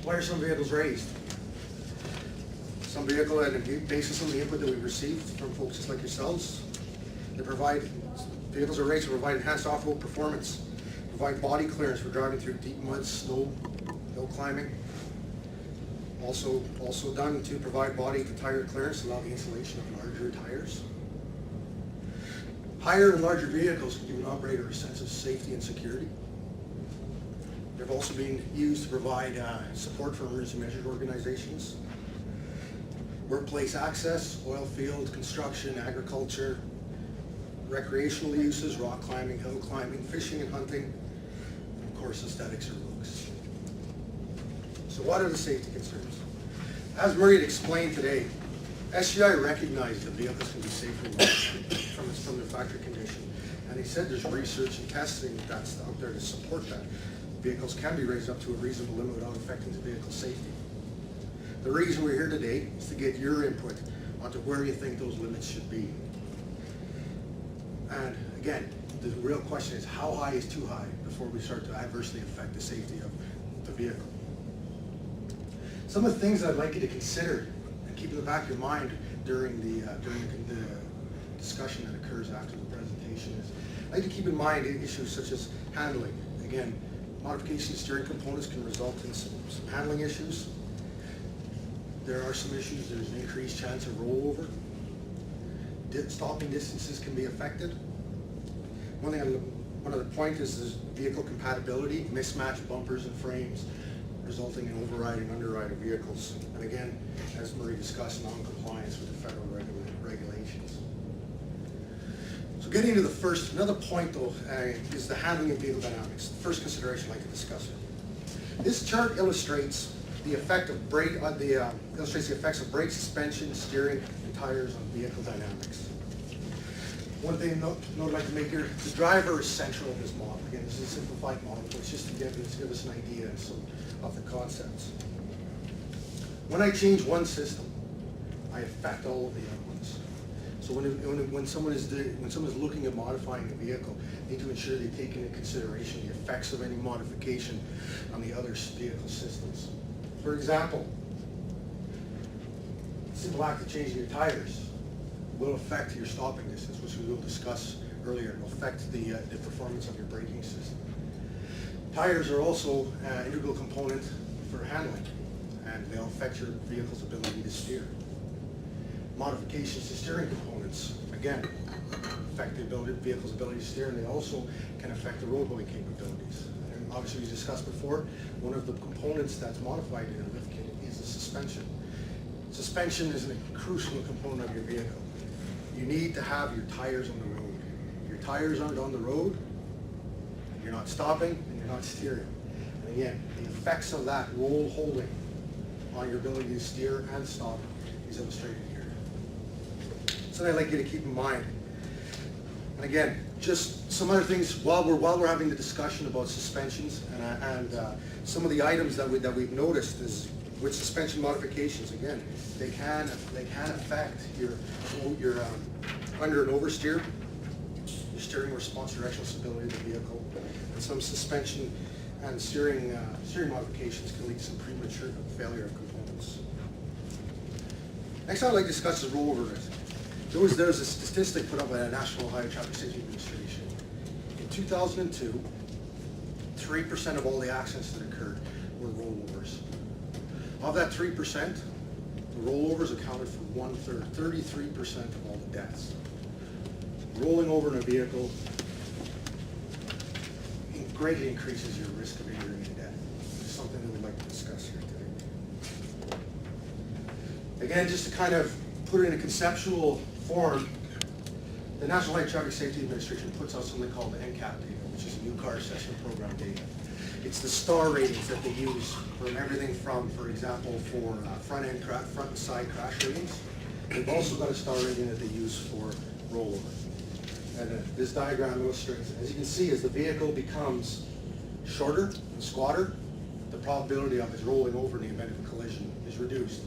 Why are some vehicles raised? Some vehicle, and the basis on the input that we've received from folks just like yourselves, vehicles are raised to provide enhanced off-road performance, provide body clearance for driving through deep mud, snow, hill climbing. Also done to provide body to tire clearance, allow the installation of larger tires. Higher and larger vehicles can give an operator a sense of safety and security. They've also been used to provide support for emergency measures organizations, workplace access, oil field, construction, agriculture, recreational uses, rock climbing, hill climbing, fishing and hunting, and of course aesthetics or looks. So what are the safety concerns? As Murray had explained today, SGI recognized that vehicles can be safely launched from their factory condition. And he said there's research and testing that's out there to support that. Vehicles can be raised up to a reasonable limit without affecting the vehicle's safety. The reason we're here today is to get your input onto where you think those limits should be. And again, the real question is how high is too high before we start to adversely affect the safety of the vehicle. Some of the things I'd like you to consider and keep in the back of your mind during the discussion that occurs after the presentation is, I'd like to keep in mind issues such as handling. Again, modification of steering components can result in some handling issues. There are some issues. There's an increased chance of rollover. Stopping distances can be affected. One of the points is vehicle compatibility, mismatched bumpers and frames, resulting in overriding, underriding vehicles. And again, as Murray discussed, non-compliance with the federal regulations. So getting to another point though, is the handling of vehicle dynamics. The first consideration I'd like to discuss it. This chart illustrates the effect of illustrates the effects of brake, suspension, steering, and tires on vehicle dynamics. One thing I'd like to make here, the driver is central in this model. Again, this is a simplified model, but it's just to give us an idea of the concepts. When I change one system, I affect all of the other ones. So when someone is looking at modifying a vehicle, they need to ensure they take into consideration the effects of any modification on the other vehicle systems. For example, the simple act of changing your tires will affect your stopping distance, which we will discuss earlier. It will affect the performance of your braking system. Tires are also an integral component for handling, and they'll affect your vehicle's ability to steer. Modifications to steering components, again, affect the vehicle's ability to steer, and they also can affect the roadway capabilities. And obviously, we discussed before, one of the components that's modified in a lift kit is the suspension. Suspension is a crucial component of your vehicle. You need to have your tires on the road. If your tires aren't on the road, you're not stopping and you're not steering. And again, the effects of that roll holding on your ability to steer and stop is illustrated here. So I'd like you to keep in mind. And again, just some other things while we're having the discussion about suspensions and some of the items that we've noticed is with suspension modifications. Again, they can affect your under and oversteer, your steering response, directional stability of the vehicle, and some suspension and steering modifications can lead to some premature failure of components. Next, I'd like to discuss is rollover risk. There's a statistic put up by the National Highway Traffic Safety Administration. In 2002, 3% of all the accidents that occurred were rollovers. Of that 3%, the rollovers accounted for 1/3, 33% of all the deaths. Rolling over in a vehicle greatly increases your risk of injury and death. It's something that we'd like to discuss here today. Again, just to kind of put it in a conceptual form, the National Highway Traffic Safety Administration puts out something called the NCAP data, which is a New Car Assessment Program data. It's the star ratings that they use from everything from, for example, for front and side crash ratings. They've also got a star rating that they use for rollover. And this diagram illustrates it. As you can see, as the vehicle becomes shorter and squatter, the probability of it rolling over in the event of a collision is reduced.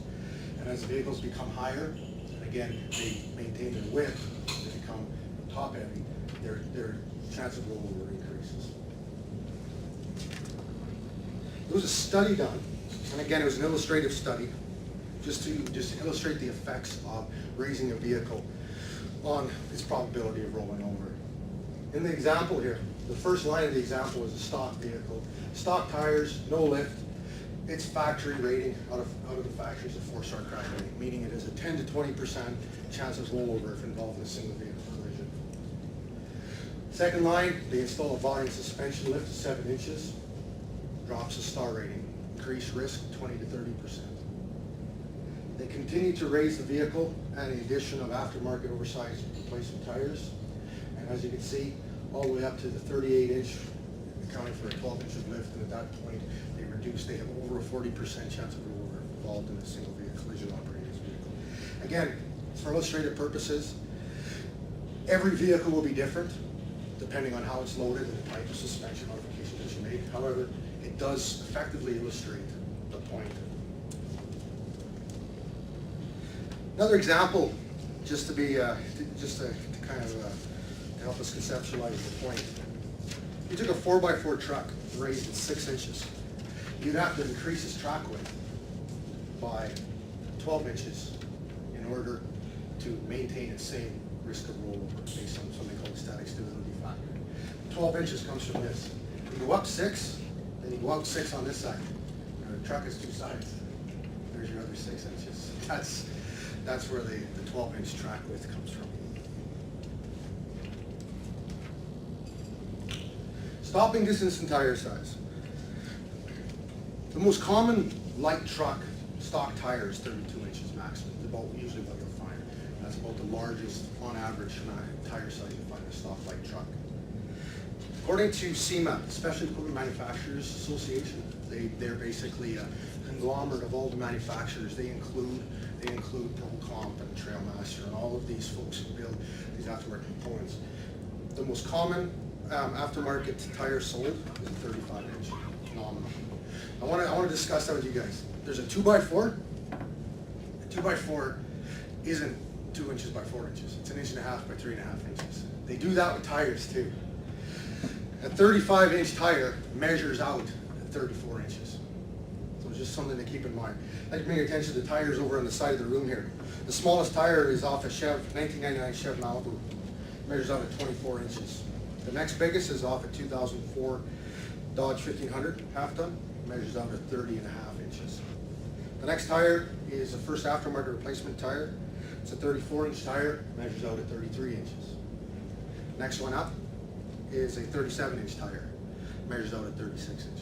And as the vehicles become higher, and again, they maintain their width, they become top heavy, their chance of rollover increases. There was a study done And again, it was an illustrative study, just to illustrate the effects of raising a vehicle on its probability of rolling over. In the example here, the first line of the example is a stock vehicle. Stock tires, no lift. Its factory rating out of the factory is a 4-star crash rating, meaning it has a 10 to 20% chance of rollover if involved in a single vehicle collision. Second line, they install a body and suspension lift to 7 inches, drops the star rating, increased risk 20 to 30%. They continue to raise the vehicle and the addition of aftermarket oversized replacement tires. And as you can see, all the way up to the 38-inch, accounting for a 12 inch of lift, and at that point, they have over a 40% chance of rollover involved in a single vehicle collision operating this vehicle. Again, for illustrative purposes, every vehicle will be different depending on how it's loaded and the type of suspension modification that you make. However, it does effectively illustrate the point. Another example, just to kind of help us conceptualize the point. You took a 4x4 truck, raised it 6 inches. You'd have to increase its track width by 12 inches in order to maintain its same risk of rollover based on something called the static stability factor. 12 inches comes from this. You go up 6, then you go out 6 on this side. Now, the truck has 2 sides. There's your other 6 inches. That's where the 12-inch track width comes from. Stopping distance and tire size. The most common light truck stock tire is 32 inches maximum, usually what you'll find. That's about the largest, on average, tire size you'll find in a stock light truck. According to SEMA, Specialty Equipment Manufacturers Association, they're basically a conglomerate of all the manufacturers. They include ProComp and Trailmaster and all of these folks who build these aftermarket components. The most common aftermarket tire sold is a 35-inch nominal. I want to discuss that with you guys. There's a 2x4. A 2x4 isn't 2 inches by 4 inches. It's 1.5 inches by 3.5 inches. They do that with tires too. A 35-inch tire measures out at 34 inches. So it's just something to keep in mind. I'd like to bring your attention to the tires over on the side of the room here. The smallest tire is off a 1999 Chev Malibu. Measures out at 24 inches. The next biggest is off a 2004 Dodge 1500 half-ton. Measures out at 30.5 inches. The next tire is a first aftermarket replacement tire. It's a 34-inch tire, measures out at 33 inches. Next one up is a 37-inch tire, measures out at 36 inches.